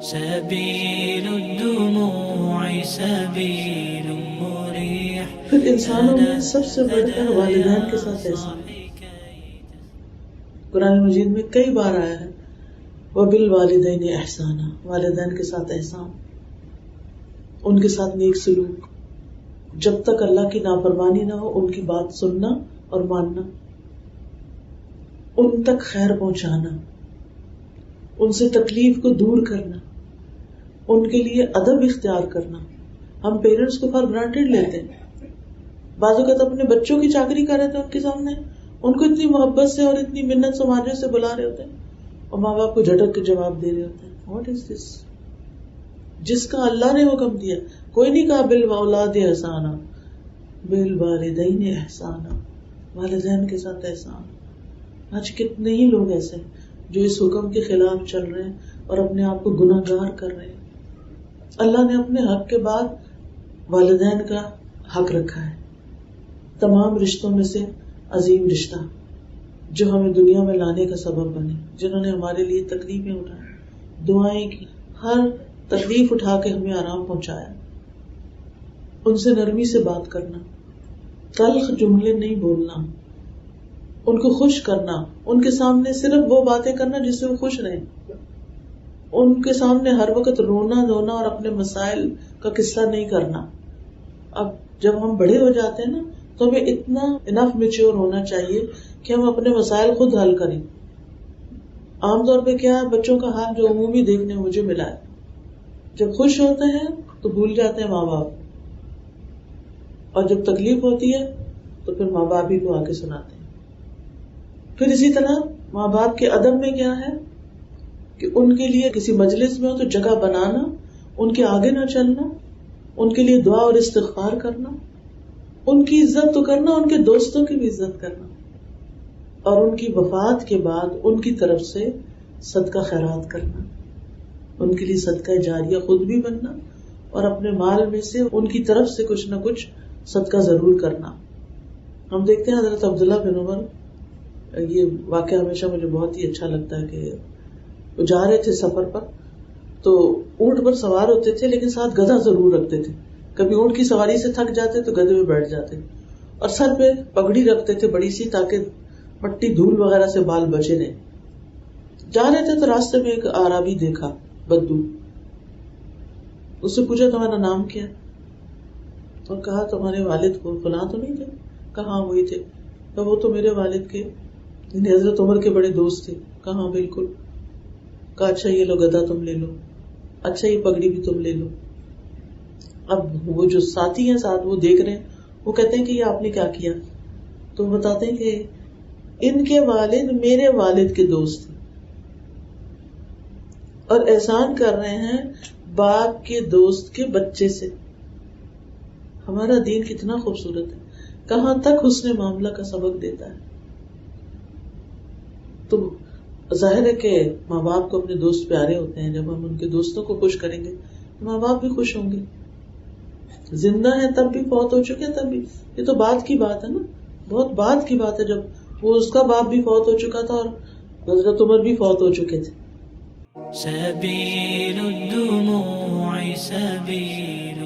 سبيل الدموع سبيل مريح. پھر انسانوں میں سب سے بڑھ کر والدین کے ساتھ احسان. قرآن مجید میں کئی بار آیا ہے وَبِالْوَالِدَيْنِ إِحْسَانًا، والدین کے ساتھ احسان، ان کے ساتھ نیک سلوک. جب تک اللہ کی نافرمانی نہ ہو ان کی بات سننا اور ماننا، ان تک خیر پہنچانا، ان سے تکلیف کو دور کرنا، ان کے لیے ادب اختیار کرنا. ہم پیرنٹس کو فار گرانٹیڈ لیتے ہیں، بعض اوقات اپنے بچوں کی چاکری کر رہے تھے ان کے سامنے، ان کو اتنی محبت سے اور اتنی منت سماجنے سے بلا رہے ہوتے ہیں اور ماں باپ کو جھٹک کے جواب دے رہے ہوتے ہیں. واٹ از دس؟ جس کا اللہ نے حکم دیا، کوئی نہیں کہا بالأولاد احسانا، بالوالدین احسانا، والدین کے ساتھ احسان. آج کتنے ہی لوگ ایسے ہیں جو اس حکم کے خلاف چل رہے ہیں اور اپنے آپ کو گناہ گار کر رہے ہیں. اللہ نے اپنے حق کے بعد والدین کا حق رکھا ہے. تمام رشتوں میں سے عظیم رشتہ جو ہمیں دنیا میں لانے کا سبب بنے، جنہوں نے ہمارے لیے تکلیفیں اٹھائیں، دعائیں کی، ہر تکلیف اٹھا کے ہمیں آرام پہنچایا. ان سے نرمی سے بات کرنا، تلخ جملے نہیں بولنا، ان کو خوش کرنا، ان کے سامنے صرف وہ باتیں کرنا جس سے وہ خوش رہیں، ان کے سامنے ہر وقت رونا دھونا اور اپنے مسائل کا قصہ نہیں کرنا. اب جب ہم بڑے ہو جاتے ہیں نا تو ہمیں اتنا انف میچور ہونا چاہیے کہ ہم اپنے مسائل خود حل کریں. عام طور پہ کیا ہے، بچوں کا حال جو عمومی دیکھنے مجھے ملا ہے، جب خوش ہوتے ہیں تو بھول جاتے ہیں ماں باپ، اور جب تکلیف ہوتی ہے تو پھر ماں باپ ہی کو آ کے سناتے ہیں. پھر اسی طرح ماں باپ کے ادب میں کیا ہے کہ ان کے لیے کسی مجلس میں ہو تو جگہ بنانا، ان کے آگے نہ چلنا، ان کے لیے دعا اور استغفار کرنا، ان کی عزت تو کرنا، ان کے دوستوں کی بھی عزت کرنا، اور ان کی وفات کے بعد ان کی طرف سے صدقہ خیرات کرنا، ان کے لیے صدقہ جاریہ خود بھی بننا اور اپنے مال میں سے ان کی طرف سے کچھ نہ کچھ صدقہ ضرور کرنا. ہم دیکھتے ہیں حضرت عبداللہ بن عمر، یہ واقعہ ہمیشہ مجھے بہت ہی اچھا لگتا ہے کہ وہ جا رہے تھے سفر پر، تو اونٹ پر سوار ہوتے تھے لیکن ساتھ گدھا ضرور رکھتے تھے. کبھی اونٹ کی سواری سے تھک جاتے تو گدھے میں بیٹھ جاتے، اور سر پہ پگڑی رکھتے تھے بڑی سی تاکہ مٹی دھول وغیرہ سے بال بچے رہے. جا رہے تھے تو راستے میں ایک اعرابی دیکھا، بدو. اس سے پوچھا تمہارا نام کیا، اور کہا تمہارے والد کو فلاں تو نہیں تھے؟ کہاں وہی تھے. کہا وہ تو میرے والد کے یعنی حضرت عمر کے بڑے دوست تھے. کہاں بالکل. کہا اچھا یہ لو گدھا تم لے لو، اچھا یہ پگڑی بھی تم لے لو. اب وہ جو ساتھی ہیں ساتھ وہ دیکھ رہے ہیں، وہ کہتے ہیں کہ یہ آپ نے کیا کیا؟ تو وہ بتاتے ہیں کہ ان کے والد میرے والد کے دوست تھے اور احسان کر رہے ہیں باپ کے دوست کے بچے سے. ہمارا دین کتنا خوبصورت ہے، کہاں تک حسن معاملہ کا سبق دیتا ہے. تو ظاہر ہے کہ ماں باپ کو اپنے دوست پیارے ہوتے ہیں. جب ہم ان کے دوستوں کو خوش کریں گے ماں باپ بھی خوش ہوں گے. زندہ ہے تب بھی، فوت ہو چکے تب بھی. یہ تو بات کی بات ہے نا، بہت بات کی بات ہے جب وہ اس کا باپ بھی فوت ہو چکا تھا اور حضرت عمر بھی فوت ہو چکے تھے. سبيل الدموع سبيل